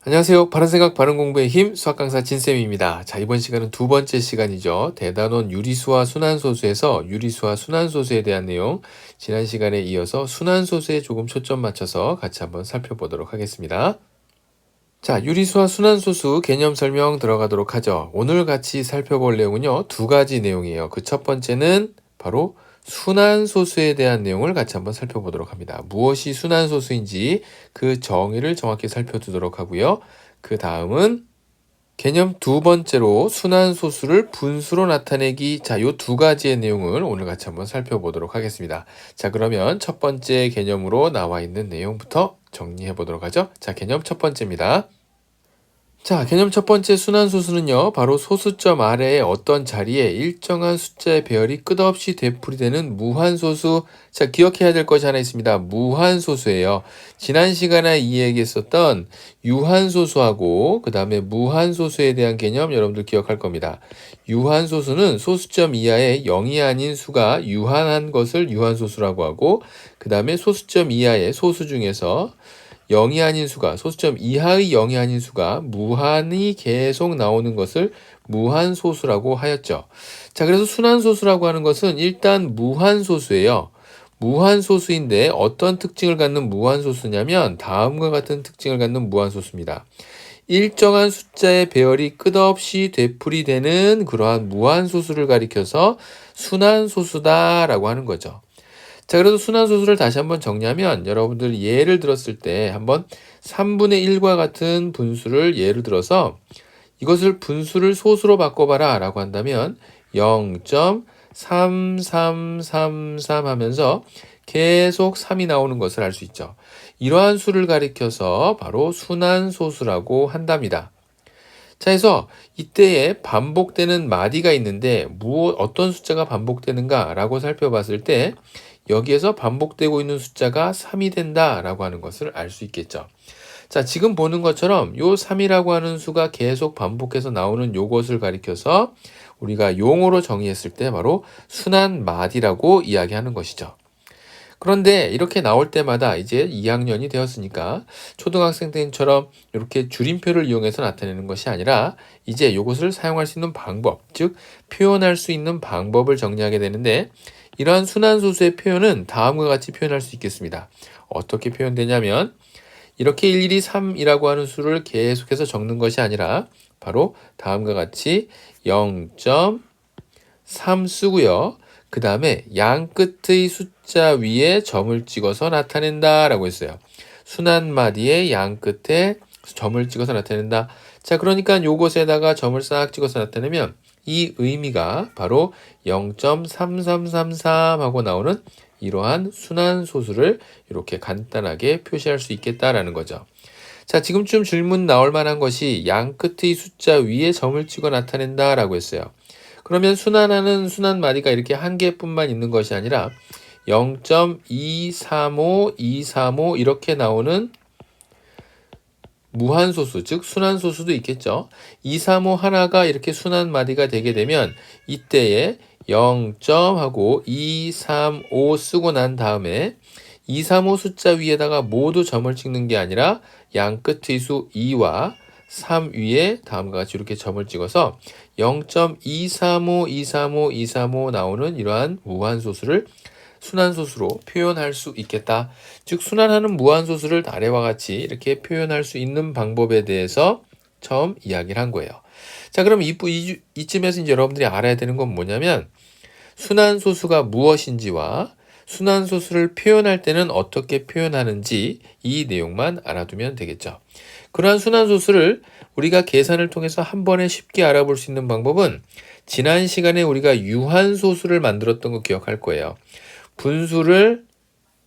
안녕하세요. 바른생각 바른공부의 힘 수학강사 진쌤입니다. 자, 이번 시간은 두 번째 시간이죠. 대단원 유리수와 순환소수에서 유리수와 순환소수에 대한 내용, 지난 시간에 이어서 순환소수에 조금 초점 맞춰서 같이 한번 살펴보도록 하겠습니다. 자, 유리수와 순환소수 개념 설명 들어가도록 하죠. 오늘 같이 살펴볼 내용은요, 두 가지 내용이에요. 그 첫 번째는 바로 순환소수에 대한 내용을 같이 한번 살펴보도록 합니다. 무엇이 순환소수인지 그 정의를 정확히 살펴두도록 하고요. 그 다음은 개념 두 번째로 순환소수를 분수로 나타내기. 자, 요 두 가지의 내용을 오늘 같이 한번 살펴보도록 하겠습니다. 자, 그러면 첫 번째 개념으로 나와 있는 내용부터 정리해 보도록 하죠. 자, 개념 첫 번째입니다. 자, 개념 첫 번째 순환소수는요, 바로 소수점 아래에 어떤 자리에 일정한 숫자의 배열이 끝없이 되풀이되는 무한소수. 자, 기억해야 될 것이 하나 있습니다. 무한소수예요. 지난 시간에 이야기했었던 유한소수하고 그 다음에 무한소수에 대한 개념 여러분들 기억할 겁니다. 유한소수는 소수점 이하의 0이 아닌 수가 유한한 것을 유한소수라고 하고, 그 다음에 소수점 이하의 소수 중에서 0이 아닌 수가, 소수점 이하의 0이 아닌 수가 무한히 계속 나오는 것을 무한소수라고 하였죠. 자, 그래서 순환소수라고 하는 것은 일단 무한소수예요. 무한소수인데 어떤 특징을 갖는 무한소수냐면 다음과 같은 특징을 갖는 무한소수입니다. 일정한 숫자의 배열이 끝없이 되풀이되는 그러한 무한소수를 가리켜서 순환소수다라고 하는 거죠. 자, 그래서 순환소수를 다시 한번 정리하면 여러분들 예를 들었을 때 한번 3분의 1과 같은 분수를 예를 들어서 이것을 분수를 소수로 바꿔봐라 라고 한다면 0.3333 하면서 계속 3이 나오는 것을 알 수 있죠. 이러한 수를 가리켜서 바로 순환소수라고 한답니다. 자, 그래서 이때에 반복되는 마디가 있는데 어떤 숫자가 반복되는가 라고 살펴봤을 때 여기에서 반복되고 있는 숫자가 3이 된다라고 하는 것을 알 수 있겠죠. 자, 지금 보는 것처럼 요 3이라고 하는 수가 계속 반복해서 나오는 요것을 가리켜서 우리가 용어로 정의했을 때 바로 순환마디라고 이야기하는 것이죠. 그런데 이렇게 나올 때마다 이제 2학년이 되었으니까 초등학생 때처럼 이렇게 줄임표를 이용해서 나타내는 것이 아니라 이제 이것을 사용할 수 있는 방법, 즉 표현할 수 있는 방법을 정리하게 되는데, 이러한 순환소수의 표현은 다음과 같이 표현할 수 있겠습니다. 어떻게 표현되냐면 이렇게 일일이 3이라고 하는 수를 계속해서 적는 것이 아니라 바로 다음과 같이 0.3 쓰고요. 그 다음에 양 끝의 숫자 위에 점을 찍어서 나타낸다 라고 했어요. 순환마디의 양 끝에 점을 찍어서 나타낸다. 자, 그러니까 요것에다가 점을 싹 찍어서 나타내면 이 의미가 바로 0.3333 하고 나오는 이러한 순환소수를 이렇게 간단하게 표시할 수 있겠다라는 거죠. 자, 지금쯤 질문 나올 만한 것이 양 끝의 숫자 위에 점을 찍어 나타낸다 라고 했어요. 그러면 순환하는 순환마디가 이렇게 한 개뿐만 있는 것이 아니라 0.235, 235 이렇게 나오는 무한소수, 즉 순환소수도 있겠죠. 235 하나가 이렇게 순환마디가 되게 되면 이때에 0. 하고 235 쓰고 난 다음에 235 숫자 위에다가 모두 점을 찍는 게 아니라 양 끝의 수 2와 3 위에 다음과 같이 이렇게 점을 찍어서 0.235, 235, 235 나오는 이러한 무한소수를 순환소수로 표현할 수 있겠다. 즉 순환하는 무한소수를 아래와 같이 이렇게 표현할 수 있는 방법에 대해서 처음 이야기를 한 거예요. 자, 그럼 이쯤에서 이제 여러분들이 알아야 되는 건 뭐냐면 순환소수가 무엇인지와 순환소수를 표현할 때는 어떻게 표현하는지 이 내용만 알아두면 되겠죠. 그러한 순환소수를 우리가 계산을 통해서 한 번에 쉽게 알아볼 수 있는 방법은 지난 시간에 우리가 유한소수를 만들었던 거 기억할 거예요. 분수를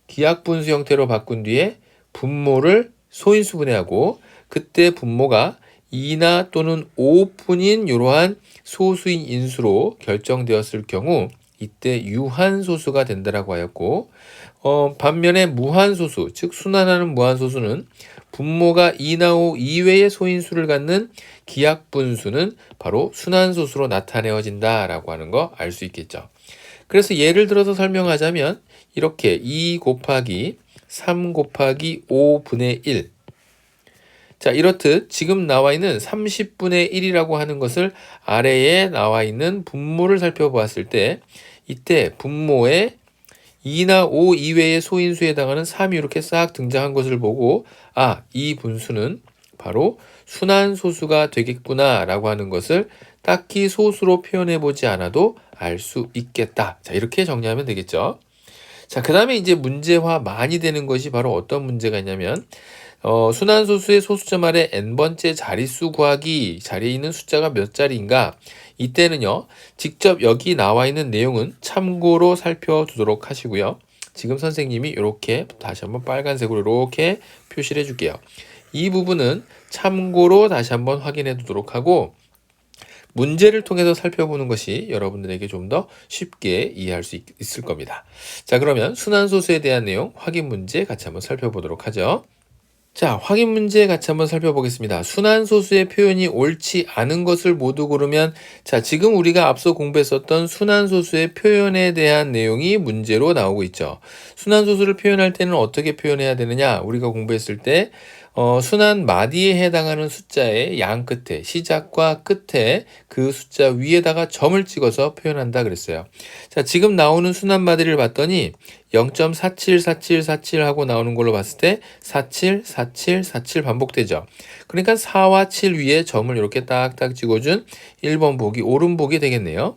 기하분수 형태로 바꾼 뒤에 분모를 소인수분해하고 그때 분모가 2나 또는 5뿐인 이러한 소수인 인수로 결정되었을 경우 이때 유한소수가 된다라고 하였고, 반면에 무한소수, 즉 순환하는 무한소수는 분모가 2나 5 이외의 소인수를 갖는 기하분수는 바로 순환소수로 나타내어진다라고 하는 거 알 수 있겠죠. 그래서 예를 들어서 설명하자면 이렇게 2 곱하기 3 곱하기 5분의 1. 자, 이렇듯 지금 나와 있는 30분의 1이라고 하는 것을 아래에 나와 있는 분모를 살펴보았을 때 이때 분모에 2나 5 이외의 소인수에 해당하는 3이 이렇게 싹 등장한 것을 보고 이 분수는 바로 순환소수가 되겠구나 라고 하는 것을 딱히 소수로 표현해 보지 않아도 알 수 있겠다. 자, 이렇게 정리하면 되겠죠. 자, 그 다음에 이제 문제화 많이 되는 것이 바로 어떤 문제가 있냐면 순환소수의 소수점 아래 n번째 자릿수 구하기, 자리에 있는 숫자가 몇 자리인가? 이때는요, 직접 여기 나와 있는 내용은 참고로 살펴두도록 하시고요. 지금 선생님이 이렇게 다시 한번 빨간색으로 이렇게 표시를 해줄게요. 이 부분은 참고로 다시 한번 확인해 두도록 하고, 문제를 통해서 살펴보는 것이 여러분들에게 좀 더 쉽게 이해할 수 있을 겁니다. 자, 그러면 순환소수에 대한 내용 확인 문제 같이 한번 살펴보도록 하죠. 자, 확인 문제 같이 한번 살펴보겠습니다. 순환소수의 표현이 옳지 않은 것을 모두 고르면, 자, 지금 우리가 앞서 공부했었던 순환소수의 표현에 대한 내용이 문제로 나오고 있죠. 순환소수를 표현할 때는 어떻게 표현해야 되느냐? 우리가 공부했을 때 순환 마디에 해당하는 숫자의 양 끝에, 시작과 끝에 그 숫자 위에다가 점을 찍어서 표현한다 그랬어요. 자, 지금 나오는 순환 마디를 봤더니 0.474747 하고 나오는 걸로 봤을 때 47, 47, 47 반복되죠. 그러니까 4와 7 위에 점을 이렇게 딱딱 찍어준 1번 보기, 옳은 보기 되겠네요.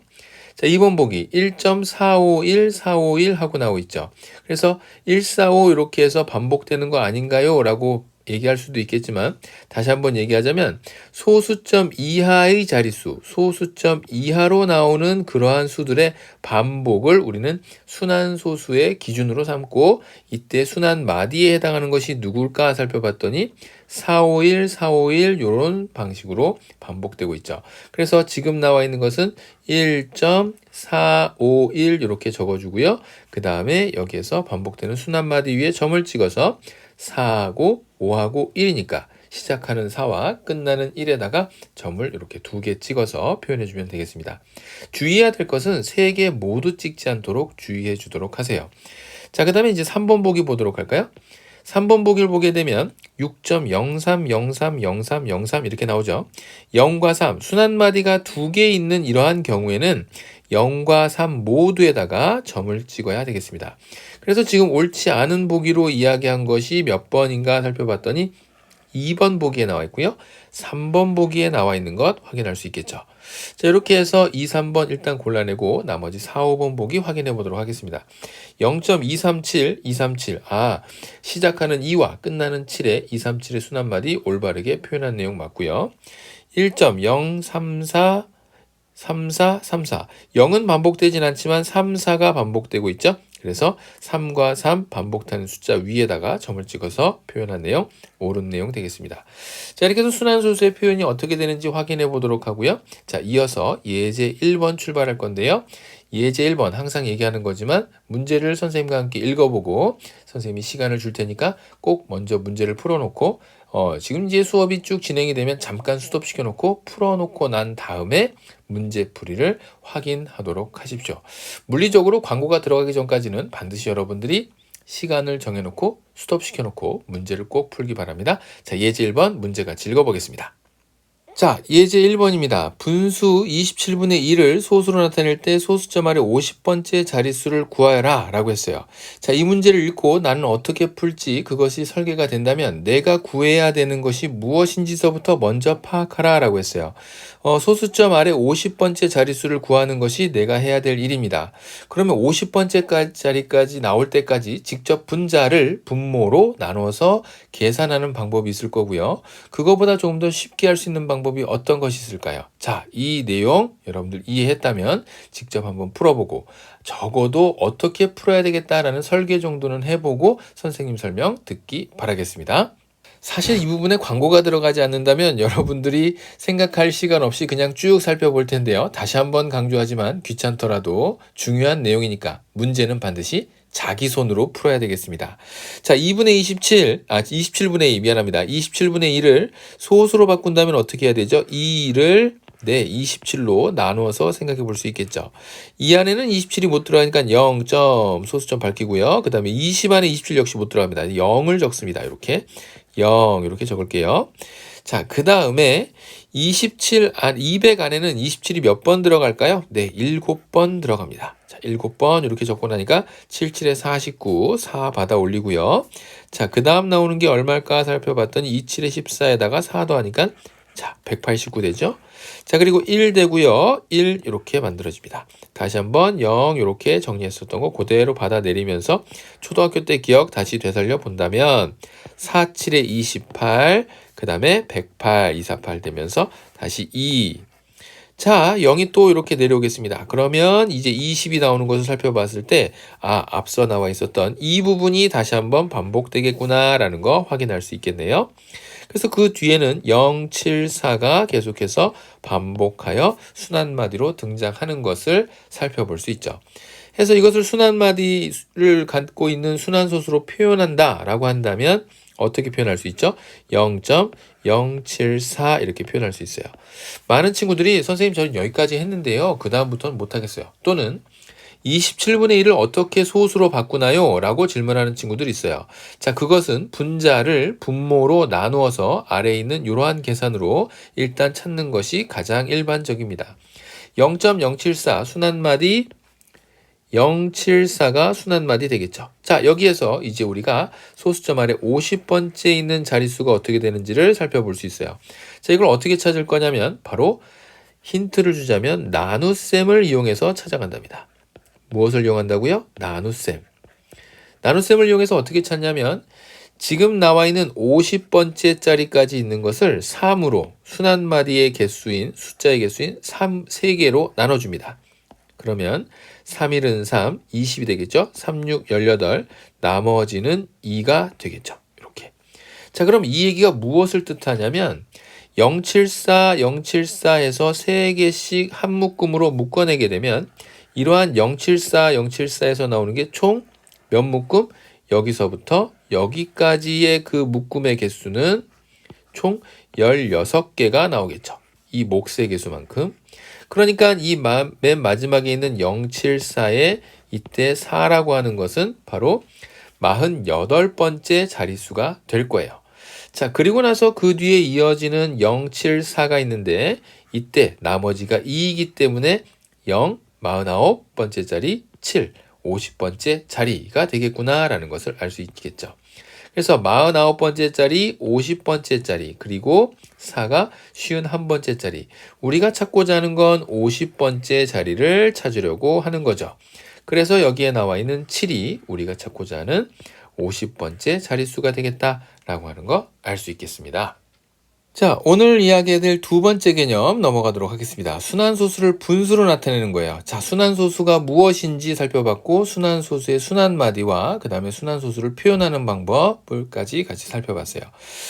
자, 2번 보기 1.451, 451 하고 나오고 있죠. 그래서 145 이렇게 해서 반복되는 거 아닌가요? 라고 얘기할 수도 있겠지만 다시 한번 얘기하자면 소수점 이하의 자릿수, 소수점 이하로 나오는 그러한 수들의 반복을 우리는 순환소수의 기준으로 삼고 이때 순환 마디에 해당하는 것이 누굴까 살펴봤더니 451, 451 이런 방식으로 반복되고 있죠. 그래서 지금 나와 있는 것은 1.451 이렇게 적어주고요. 그 다음에 여기에서 반복되는 순환 마디 위에 점을 찍어서 4하고 5하고 1이니까 시작하는 4와 끝나는 1에다가 점을 이렇게 2개 찍어서 표현해 주면 되겠습니다. 주의해야 될 것은 3개 모두 찍지 않도록 주의해 주도록 하세요. 자, 그 다음에 이제 3번 보기 보도록 할까요? 3번 보기를 보게 되면 6.03030303 이렇게 나오죠. 0과 3, 순환마디가 2개 있는 이러한 경우에는 0과 3 모두에다가 점을 찍어야 되겠습니다. 그래서 지금 옳지 않은 보기로 이야기한 것이 몇 번인가 살펴봤더니 2번 보기에 나와 있고요. 3번 보기에 나와 있는 것 확인할 수 있겠죠. 자, 이렇게 해서 2, 3번 일단 골라내고 나머지 4, 5번 보기 확인해 보도록 하겠습니다. 0.237, 237. 시작하는 2와 끝나는 7에 237의 순환마디 올바르게 표현한 내용 맞고요. 1.034, 34, 34. 0은 반복되진 않지만 3, 4가 반복되고 있죠. 그래서 3과 3 반복하는 숫자 위에다가 점을 찍어서 표현한 내용, 옳은 내용 되겠습니다. 자, 이렇게 해서 순환소수의 표현이 어떻게 되는지 확인해 보도록 하고요. 자, 이어서 예제 1번 출발할 건데요. 예제 1번 항상 얘기하는 거지만 문제를 선생님과 함께 읽어보고 선생님이 시간을 줄 테니까 꼭 먼저 문제를 풀어놓고 지금 이제 수업이 쭉 진행이 되면 잠깐 스톱시켜 놓고 풀어놓고 난 다음에 문제풀이를 확인하도록 하십시오. 물리적으로 광고가 들어가기 전까지는 반드시 여러분들이 시간을 정해놓고 스톱시켜 놓고 문제를 꼭 풀기 바랍니다. 자, 예제 1번 문제 같이 읽어보겠습니다. 자, 예제 1번입니다. 분수 27분의 1을 소수로 나타낼 때 소수점 아래 50번째 자릿수를 구하여라 라고 했어요. 자, 이 문제를 읽고 나는 어떻게 풀지 그것이 설계가 된다면 내가 구해야 되는 것이 무엇인지서부터 먼저 파악하라 라고 했어요. 소수점 아래 50번째 자릿수를 구하는 것이 내가 해야 될 일입니다. 그러면 50번째 자리까지 나올 때까지 직접 분자를 분모로 나눠서 계산하는 방법이 있을 거고요. 그거보다 조금 더 쉽게 할 수 있는 방법이 어떤 것이 있을까요? 자, 이 내용 여러분들 이해했다면 직접 한번 풀어보고 적어도 어떻게 풀어야 되겠다라는 설계 정도는 해보고 선생님 설명 듣기 바라겠습니다. 사실 이 부분에 광고가 들어가지 않는다면 여러분들이 생각할 시간 없이 그냥 쭉 살펴볼 텐데요. 다시 한번 강조하지만 귀찮더라도 중요한 내용이니까 문제는 반드시 자기 손으로 풀어야 되겠습니다. 자, 27분의 2 미안합니다. 27분의 1을 소수로 바꾼다면 어떻게 해야 되죠? 2를 27로 나누어서 생각해 볼 수 있겠죠. 이 안에는 27이 못 들어가니까 0점 소수점 밝히고요. 그 다음에 20 안에 27 역시 못 들어갑니다. 0을 적습니다. 이렇게 0 이렇게 적을게요. 자, 그 다음에 200 안에는 27이 몇 번 들어갈까요? 네, 7번 들어갑니다. 자, 7번 이렇게 적고 나니까 77에 49, 4 받아 올리고요. 자, 그 다음 나오는 게 얼마일까 살펴봤더니 27에 14에다가 4 더하니까 자, 189 되죠? 자, 그리고 1 되고요. 1 이렇게 만들어집니다. 다시 한번 0 이렇게 정리했었던 거 그대로 받아내리면서 초등학교 때 기억 다시 되살려 본다면 4, 7에 28, 그 다음에 108, 248 되면서 다시 2. 자, 0이 또 이렇게 내려오겠습니다. 그러면 이제 20이 나오는 것을 살펴봤을 때, 앞서 나와 있었던 이 부분이 다시 한번 반복되겠구나라는 거 확인할 수 있겠네요. 그래서 그 뒤에는 0, 7, 4가 계속해서 반복하여 순환마디로 등장하는 것을 살펴볼 수 있죠. 해서 이것을 순환마디를 갖고 있는 순환소수로 표현한다 라고 한다면 어떻게 표현할 수 있죠? 0.074 이렇게 표현할 수 있어요. 많은 친구들이 선생님 저는 여기까지 했는데요. 그 다음부터는 못하겠어요. 또는 27분의 1을 어떻게 소수로 바꾸나요? 라고 질문하는 친구들이 있어요. 자, 그것은 분자를 분모로 나누어서 아래에 있는 이러한 계산으로 일단 찾는 것이 가장 일반적입니다. 0.074 순환마디 074가 순환마디 되겠죠. 자, 여기에서 이제 우리가 소수점 아래 50번째 있는 자릿수가 어떻게 되는지를 살펴볼 수 있어요. 자, 이걸 어떻게 찾을 거냐면 바로 힌트를 주자면 나눗셈을 이용해서 찾아간답니다. 무엇을 이용한다고요? 나눗셈. 나눗셈을 이용해서 어떻게 찾냐면 지금 나와 있는 50번째 자리까지 있는 것을 3으로 순환마디의 개수인 숫자의 개수인 3개로 나눠줍니다. 그러면 3일은 3, 20이 되겠죠? 3, 6, 18, 나머지는 2가 되겠죠. 이렇게. 자, 그럼 이 얘기가 무엇을 뜻하냐면 074, 074에서 3개씩 한 묶음으로 묶어내게 되면 이러한 074, 074에서 나오는 게 총 몇 묶음? 여기서부터 여기까지의 그 묶음의 개수는 총 16개가 나오겠죠. 이 몫의 개수만큼. 그러니까 이 맨 마지막에 있는 074에 이때 4라고 하는 것은 바로 48번째 자릿수가 될 거예요. 자, 그리고 나서 그 뒤에 이어지는 074가 있는데 이때 나머지가 2이기 때문에 0, 49번째 자리, 7, 50번째 자리가 되겠구나라는 것을 알 수 있겠죠. 그래서 49번째 자리, 50번째 자리, 그리고 4가 51번째 자리. 우리가 찾고자 하는 건 50번째 자리를 찾으려고 하는 거죠. 그래서 여기에 나와 있는 7이 우리가 찾고자 하는 50번째 자릿수가 되겠다라고 하는 거 알 수 있겠습니다. 자, 오늘 이야기해드릴 두 번째 개념 넘어가도록 하겠습니다. 순환소수를 분수로 나타내는 거예요. 자, 순환소수가 무엇인지 살펴봤고 순환소수의 순환마디와 그 다음에 순환소수를 표현하는 방법을까지 같이 살펴봤어요.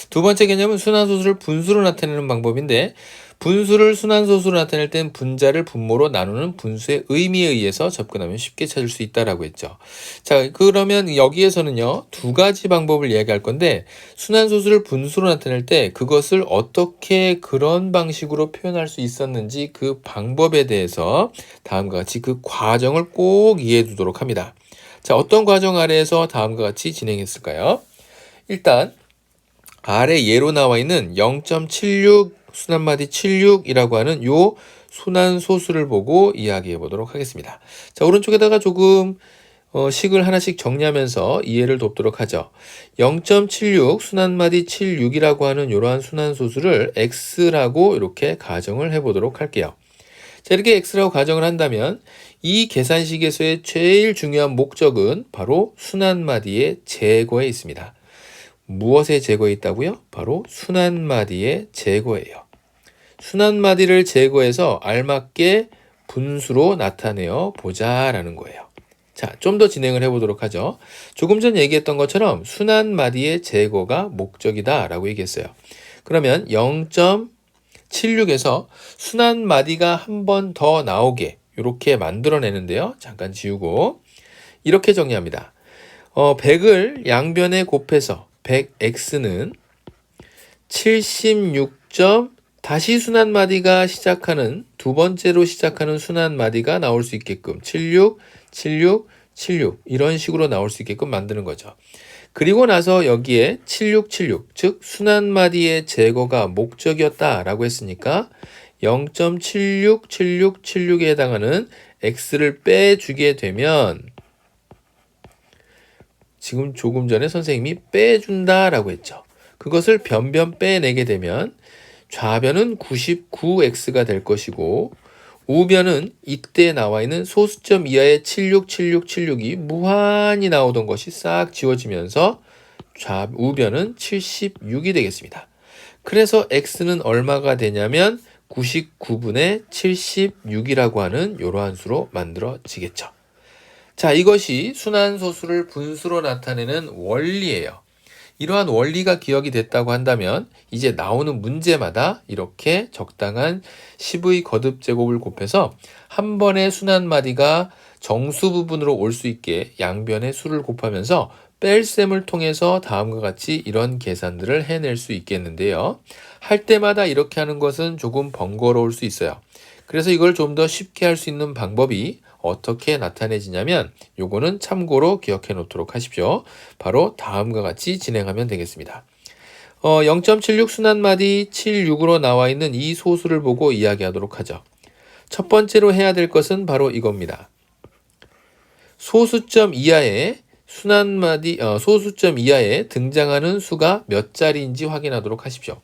두 번째 개념은 순환소수를 분수로 나타내는 방법인데 분수를 순환소수로 나타낼 땐 분자를 분모로 나누는 분수의 의미에 의해서 접근하면 쉽게 찾을 수 있다라고 했죠. 자, 그러면 여기에서는요, 두 가지 방법을 이야기할 건데 순환소수를 분수로 나타낼 때 그것을 어떻게 그런 방식으로 표현할 수 있었는지 그 방법에 대해서 다음과 같이 그 과정을 꼭 이해해 두도록 합니다. 자, 어떤 과정 아래에서 다음과 같이 진행했을까요? 일단 아래 예로 나와 있는 0.76 순환마디 76이라고 하는 요 순환소수를 보고 이야기해 보도록 하겠습니다. 자, 오른쪽에다가 조금 식을 하나씩 정리하면서 이해를 돕도록 하죠. 0.76 순환마디 76이라고 하는 이러한 순환소수를 x라고 이렇게 가정을 해보도록 할게요. 자, 이렇게 x라고 가정을 한다면 이 계산식에서의 제일 중요한 목적은 바로 순환마디의 제거에 있습니다. 무엇의 제거에 있다고요? 바로 순환마디의 제거예요. 순환마디를 제거해서 알맞게 분수로 나타내어 보자라는 거예요. 자, 좀 더 진행을 해보도록 하죠. 조금 전 얘기했던 것처럼 순환마디의 제거가 목적이다라고 얘기했어요. 그러면 0.76에서 순환마디가 한 번 더 나오게 이렇게 만들어내는데요. 잠깐 지우고 이렇게 정리합니다. 100을 양변에 곱해서 100x는 76. 다시 순환마디가 시작하는 두 번째로 시작하는 순환마디가 나올 수 있게끔 76, 76, 76 이런 식으로 나올 수 있게끔 만드는 거죠. 그리고 나서 여기에 7676, 즉 순환마디의 제거가 목적이었다라고 했으니까 0.767676에 해당하는 x를 빼주게 되면 지금 조금 전에 선생님이 빼준다라고 했죠. 그것을 변변 빼내게 되면 좌변은 99x가 될 것이고 우변은 이때 나와 있는 소수점 이하의 767676이 무한히 나오던 것이 싹 지워지면서 우변은 76이 되겠습니다. 그래서 x는 얼마가 되냐면 99분의 76이라고 하는 이러한 수로 만들어지겠죠. 자, 이것이 순환소수를 분수로 나타내는 원리예요. 이러한 원리가 기억이 됐다고 한다면 이제 나오는 문제마다 이렇게 적당한 10의 거듭 제곱을 곱해서 한 번에 순환마디가 정수 부분으로 올 수 있게 양변의 수를 곱하면서 뺄셈을 통해서 다음과 같이 이런 계산들을 해낼 수 있겠는데요. 할 때마다 이렇게 하는 것은 조금 번거로울 수 있어요. 그래서 이걸 좀 더 쉽게 할 수 있는 방법이 어떻게 나타내지냐면 요거는 참고로 기억해 놓도록 하십시오. 바로 다음과 같이 진행하면 되겠습니다. 0.76 순환마디 76으로 나와 있는 이 소수를 보고 이야기하도록 하죠. 첫 번째로 해야 될 것은 바로 이겁니다. 소수점 이하에 소수점 이하에 등장하는 수가 몇 자리인지 확인하도록 하십시오.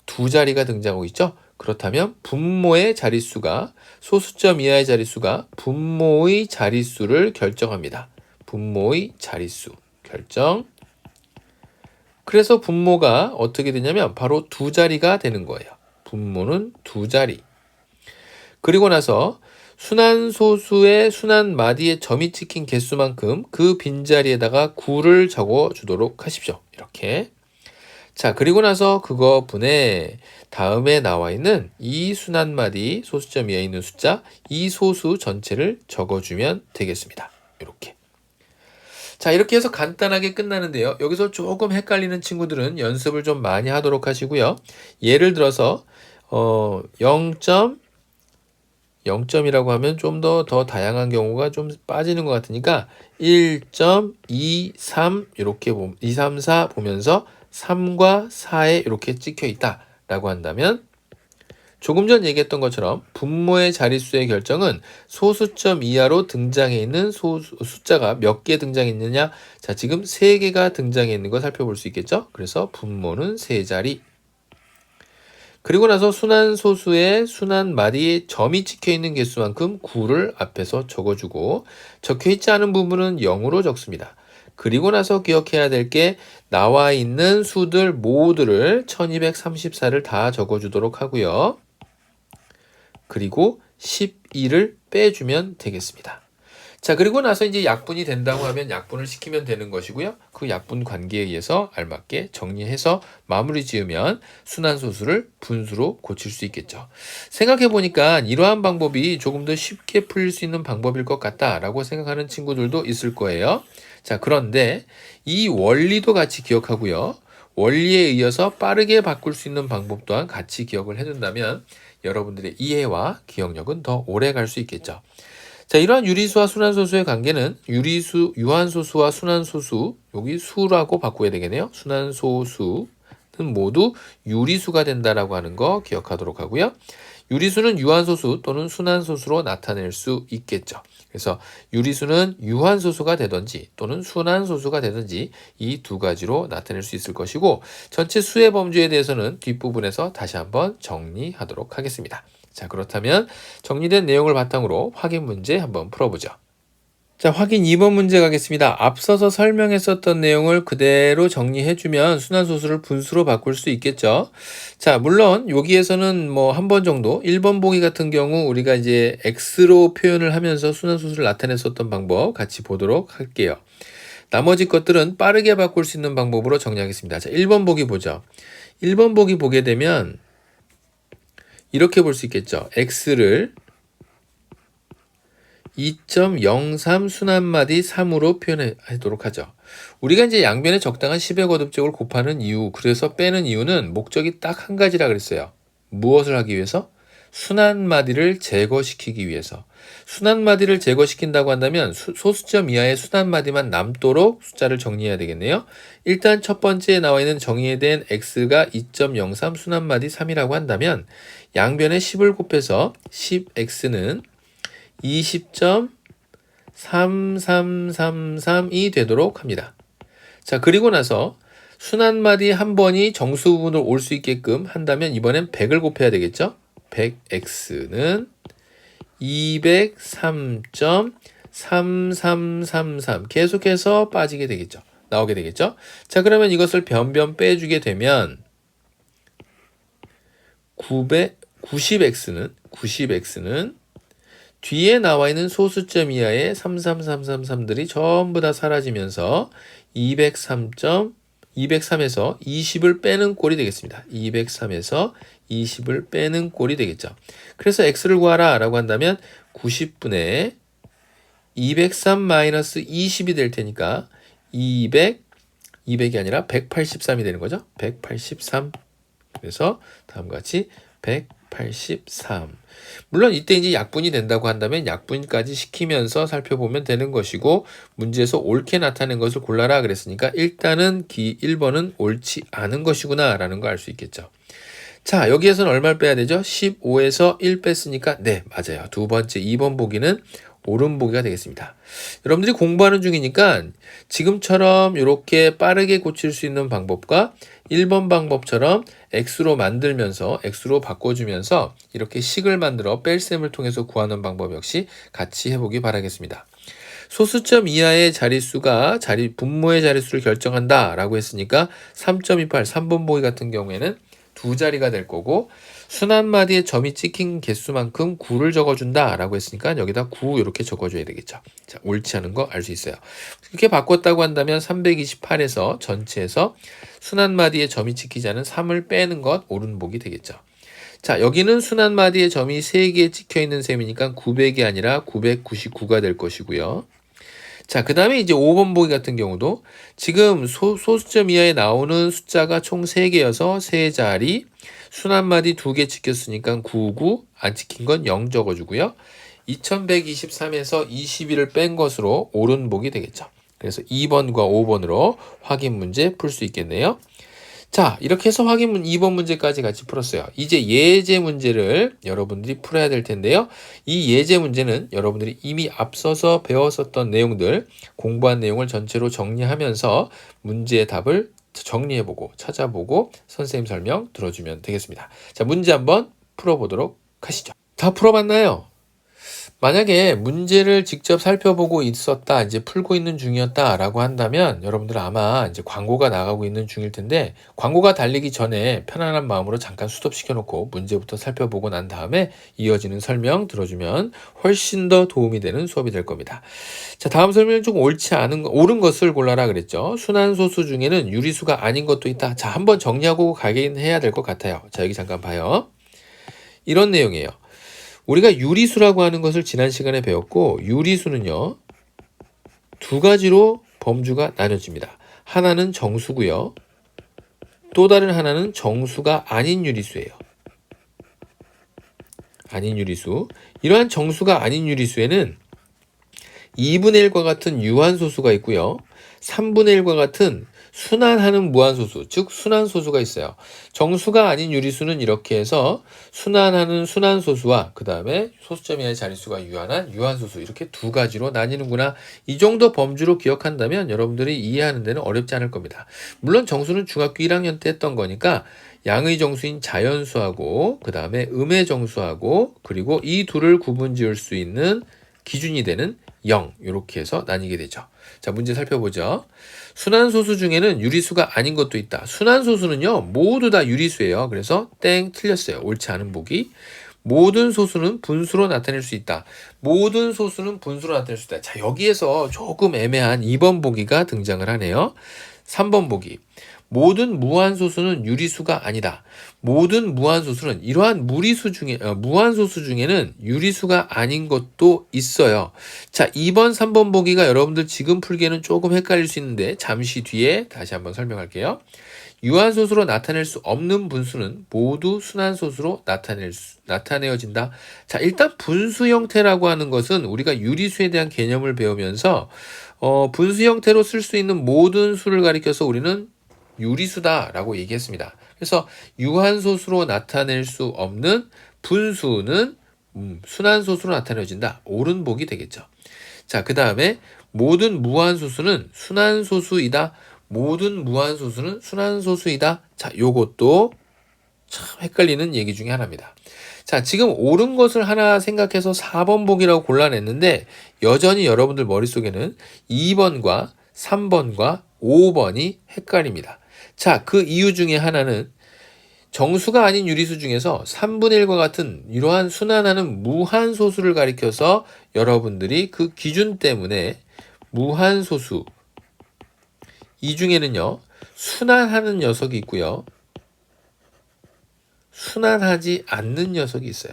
두 자리가 등장하고 있죠. 그렇다면 분모의 자릿수가 소수점 이하의 자릿수가 분모의 자릿수를 결정합니다. 분모의 자릿수 결정. 그래서 분모가 어떻게 되냐면 바로 두 자리가 되는 거예요. 분모는 두 자리. 그리고 나서 순환소수의 순환마디에 점이 찍힌 개수만큼 그 빈자리에다가 9를 적어주도록 하십시오. 이렇게. 자, 그리고 나서 그거 분의 다음에 나와 있는 이 순환마디 소수점 이하에 있는 숫자, 이 소수 전체를 적어주면 되겠습니다. 이렇게. 자, 이렇게 해서 간단하게 끝나는데요. 여기서 조금 헷갈리는 친구들은 연습을 좀 많이 하도록 하시고요. 예를 들어서 0.이라고 하면 좀 더 다양한 경우가 좀 빠지는 것 같으니까 1.23 이렇게 2, 3, 4 보면서 3과 4에 이렇게 찍혀 있다라고 한다면 조금 전 얘기했던 것처럼 분모의 자릿수의 결정은 소수점 이하로 등장해 있는 숫자가 몇 개 등장했느냐. 자, 지금 3개가 등장해 있는 거 살펴볼 수 있겠죠. 그래서 분모는 3자리. 그리고 나서 순환소수의 순환마디에 점이 찍혀 있는 개수만큼 9를 앞에서 적어주고 적혀 있지 않은 부분은 0으로 적습니다. 그리고 나서 기억해야 될 게 나와 있는 수들 모두를 1234를 다 적어주도록 하고요. 그리고 12를 빼주면 되겠습니다. 자, 그리고 나서 이제 약분이 된다고 하면 약분을 시키면 되는 것이고요. 그 약분 관계에 의해서 알맞게 정리해서 마무리 지으면 순환소수를 분수로 고칠 수 있겠죠. 생각해 보니까 이러한 방법이 조금 더 쉽게 풀릴 수 있는 방법일 것 같다라고 생각하는 친구들도 있을 거예요. 자, 그런데 이 원리도 같이 기억하고요. 원리에 이어서 빠르게 바꿀 수 있는 방법 또한 같이 기억을 해둔다면 여러분들의 이해와 기억력은 더 오래 갈 수 있겠죠. 자, 이러한 유리수와 순환소수의 관계는 유한소수와 순환소수, 여기 수라고 바꿔야 되겠네요. 순환소수는 모두 유리수가 된다라고 하는 거 기억하도록 하고요. 유리수는 유한소수 또는 순환소수로 나타낼 수 있겠죠. 그래서 유리수는 유한소수가 되든지 또는 순환소수가 되든지 이 두 가지로 나타낼 수 있을 것이고 전체 수의 범주에 대해서는 뒷부분에서 다시 한번 정리하도록 하겠습니다. 자, 그렇다면 정리된 내용을 바탕으로 확인 문제 한번 풀어보죠. 자, 확인 2번 문제 가겠습니다. 앞서서 설명했었던 내용을 그대로 정리해주면 순환소수를 분수로 바꿀 수 있겠죠. 자, 물론 여기에서는 뭐 한 번 정도 1번 보기 같은 경우 우리가 이제 x로 표현을 하면서 순환소수를 나타냈었던 방법 같이 보도록 할게요. 나머지 것들은 빠르게 바꿀 수 있는 방법으로 정리하겠습니다. 자, 1번 보기 보죠. 1번 보기 보게 되면 이렇게 볼 수 있겠죠. x를 2.03 순환마디 3으로 표현하도록 하죠. 우리가 이제 양변에 적당한 10의 거듭적을 곱하는 이유, 그래서 빼는 이유는 목적이 딱 한 가지라 그랬어요. 무엇을 하기 위해서? 순환마디를 제거시키기 위해서. 순환마디를 제거시킨다고 한다면 소수점 이하의 순환마디만 남도록 숫자를 정리해야 되겠네요. 일단 첫 번째에 나와 있는 정의된 x가 2.03 순환마디 3이라고 한다면 양변에 10을 곱해서 10x는 20.3333이 되도록 합니다. 자, 그리고 나서 순환마디 한 번이 정수 부분으로 올 수 있게끔 한다면 이번엔 100을 곱해야 되겠죠? 100x는 203.3333 계속해서 빠지게 되겠죠. 나오게 되겠죠. 자, 그러면 이것을 변변 빼주게 되면 90x는 뒤에 나와 있는 소수점 이하의 33333들이 전부 다 사라지면서 203에서 20을 빼는 꼴이 되겠습니다. 203에서 20을 빼는 꼴이 되겠죠. 그래서 x를 구하라 라고 한다면 90분의 203-20이 될 테니까 200이 아니라 183이 되는 거죠. 183. 그래서 다음과 같이 183. 물론 이때 이제 약분이 된다고 한다면 약분까지 시키면서 살펴보면 되는 것이고, 문제에서 옳게 나타낸 것을 골라라 그랬으니까 일단은 1번은 옳지 않은 것이구나 라는 거 알 수 있겠죠. 자, 여기에서는 얼마를 빼야 되죠? 15에서 1 뺐으니까 네, 맞아요. 두 번째 2번 보기는 옳은 보기가 되겠습니다. 여러분들이 공부하는 중이니까 지금처럼 이렇게 빠르게 고칠 수 있는 방법과 1번 방법처럼 x로 만들면서 x로 바꿔주면서 이렇게 식을 만들어 뺄셈을 통해서 구하는 방법 역시 같이 해보기 바라겠습니다. 소수점 이하의 자릿수가 분모의 자릿수를 결정한다 라고 했으니까 3.28 3번 보기 같은 경우에는 두 자리가 될 거고, 순환마디에 점이 찍힌 개수만큼 9를 적어준다 라고 했으니까 여기다 9 이렇게 적어줘야 되겠죠. 자, 옳지 않은 거 알 수 있어요. 이렇게 바꿨다고 한다면 328에서 전체에서 순환마디에 점이 찍히지 않은 3을 빼는 것 옳은 보기 되겠죠. 자, 여기는 순환마디에 점이 3개 찍혀 있는 셈이니까 900이 아니라 999가 될 것이고요. 자, 그 다음에 이제 5번 보기 같은 경우도 지금 소수점 이하에 나오는 숫자가 총 3개여서 3자리, 순환마디 2개 찍혔으니까 99, 안 찍힌 건 0 적어주고요. 2123에서 21을 뺀 것으로 옳은 보기 되겠죠. 그래서 2번과 5번으로 확인 문제 풀 수 있겠네요. 자, 이렇게 해서 2번 문제까지 같이 풀었어요. 이제 예제 문제를 여러분들이 풀어야 될 텐데요. 이 예제 문제는 여러분들이 이미 앞서서 배웠었던 내용들, 공부한 내용을 전체로 정리하면서 문제의 답을 정리해보고 찾아보고 선생님 설명 들어주면 되겠습니다. 자, 문제 한번 풀어보도록 하시죠. 다 풀어봤나요? 만약에 문제를 직접 살펴보고 있었다, 이제 풀고 있는 중이었다 라고 한다면 여러분들 아마 이제 광고가 나가고 있는 중일 텐데, 광고가 달리기 전에 편안한 마음으로 잠깐 스톱시켜 놓고 문제부터 살펴보고 난 다음에 이어지는 설명 들어주면 훨씬 더 도움이 되는 수업이 될 겁니다. 자, 다음 설명은 좀 옳은 것을 골라라 그랬죠. 순환소수 중에는 유리수가 아닌 것도 있다. 자, 한번 정리하고 가긴 해야 될 것 같아요. 자, 여기 잠깐 봐요. 이런 내용이에요. 우리가 유리수라고 하는 것을 지난 시간에 배웠고, 유리수는요, 두 가지로 범주가 나눠집니다. 하나는 정수고요. 또 다른 하나는 정수가 아닌 유리수예요. 아닌 유리수. 이러한 정수가 아닌 유리수에는 2분의 1과 같은 유한소수가 있고요. 3분의 1과 같은 순환하는 무한소수, 즉 순환소수가 있어요. 정수가 아닌 유리수는 이렇게 해서 순환하는 순환소수와 그 다음에 소수점 이하의 자릿수가 유한한 유한소수, 이렇게 두 가지로 나뉘는구나. 이 정도 범주로 기억한다면 여러분들이 이해하는 데는 어렵지 않을 겁니다. 물론 정수는 중학교 1학년 때 했던 거니까 양의 정수인 자연수하고 그 다음에 음의 정수하고 그리고 이 둘을 구분 지을 수 있는 기준이 되는 0, 이렇게 해서 나뉘게 되죠. 자, 문제 살펴보죠. 순환소수 중에는 유리수가 아닌 것도 있다. 순환소수는요, 모두 다 유리수예요. 그래서 땡, 틀렸어요. 옳지 않은 보기. 모든 소수는 분수로 나타낼 수 있다. 모든 소수는 분수로 나타낼 수 있다. 자, 여기에서 조금 애매한 2번 보기가 등장을 하네요. 3번 보기. 모든 무한소수는 유리수가 아니다. 모든 무한소수는 이러한 무한소수 중에는 유리수가 아닌 것도 있어요. 자, 2번, 3번 보기가 여러분들 지금 풀기에는 조금 헷갈릴 수 있는데 잠시 뒤에 다시 한번 설명할게요. 유한소수로 나타낼 수 없는 분수는 모두 순환소수로 나타내어진다. 자, 일단 분수 형태라고 하는 것은 우리가 유리수에 대한 개념을 배우면서 분수 형태로 쓸 수 있는 모든 수를 가리켜서 우리는 유리수다라고 얘기했습니다. 그래서 유한소수로 나타낼 수 없는 분수는 순환소수로 나타내어진다. 옳은 복이 되겠죠. 자, 그 다음에 모든 무한소수는 순환소수이다. 모든 무한소수는 순환소수이다. 자, 요것도 참 헷갈리는 얘기 중에 하나입니다. 자, 지금 옳은 것을 하나 생각해서 4번 보기라고 골라냈는데 여전히 여러분들 머릿속에는 2번과 3번과 5번이 헷갈립니다. 자, 그 이유 중에 하나는 정수가 아닌 유리수 중에서 3분의 1과 같은 이러한 순환하는 무한소수를 가리켜서 여러분들이 그 기준 때문에 무한소수 이 중에는요 순환하는 녀석이 있고요 순환하지 않는 녀석이 있어요.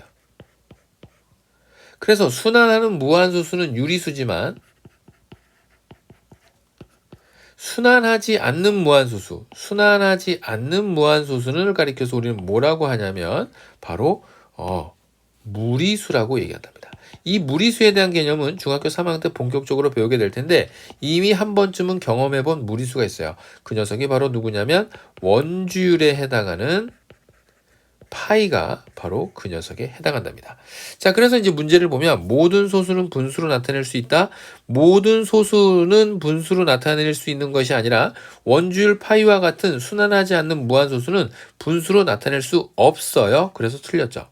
그래서 순환하는 무한소수는 유리수지만 순환하지 않는 무한소수를 가리켜서 우리는 뭐라고 하냐면 바로 무리수라고 얘기한답니다. 이 무리수에 대한 개념은 중학교 3학년 때 본격적으로 배우게 될 텐데 이미 한 번쯤은 경험해본 무리수가 있어요. 그 녀석이 바로 누구냐면 원주율에 해당하는 파이가 바로 그 녀석에 해당한답니다. 자, 그래서 이제 문제를 보면 모든 소수는 분수로 나타낼 수 있다. 모든 소수는 분수로 나타낼 수 있는 것이 아니라 원주율 파이와 같은 순환하지 않는 무한소수는 분수로 나타낼 수 없어요. 그래서 틀렸죠.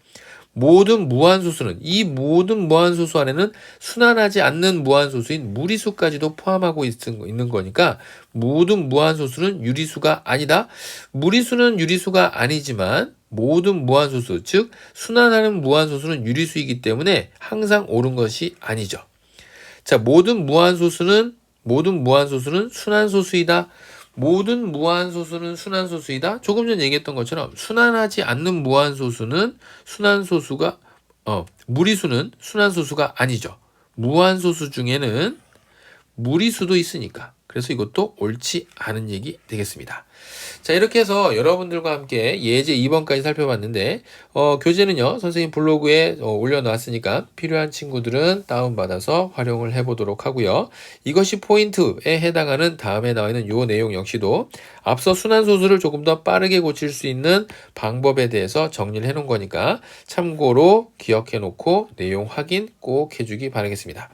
모든 무한소수는 이 모든 무한소수 안에는 순환하지 않는 무한소수인 무리수까지도 포함하고 있는 거니까 모든 무한소수는 유리수가 아니다. 무리수는 유리수가 아니지만 모든 무한소수, 즉 순환하는 무한소수는 유리수이기 때문에 항상 옳은 것이 아니죠. 자, 모든 무한소수는 순환소수이다. 모든 무한소수는 순환소수이다. 조금 전 얘기했던 것처럼 순환하지 않는 무한소수는 무리수는 순환소수가 아니죠. 무한소수 중에는 무리수도 있으니까. 그래서 이것도 옳지 않은 얘기 되겠습니다. 자, 이렇게 해서 여러분들과 함께 예제 2번까지 살펴봤는데 교재는요 선생님 블로그에 올려놨으니까 필요한 친구들은 다운받아서 활용을 해보도록 하고요. 이것이 포인트에 해당하는 다음에 나와 있는 요 내용 역시도 앞서 순환소수를 조금 더 빠르게 고칠 수 있는 방법에 대해서 정리를 해놓은 거니까 참고로 기억해 놓고 내용 확인 꼭 해주기 바라겠습니다.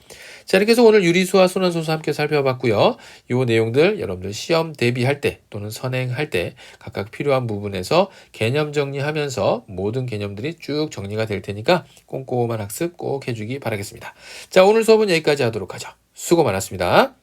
자, 이렇게 해서 오늘 유리수와 순환소수 함께 살펴봤고요. 이 내용들 여러분들 시험 대비할 때 또는 선행할 때 각각 필요한 부분에서 개념 정리하면서 모든 개념들이 쭉 정리가 될 테니까 꼼꼼한 학습 꼭 해주기 바라겠습니다. 자, 오늘 수업은 여기까지 하도록 하죠. 수고 많았습니다.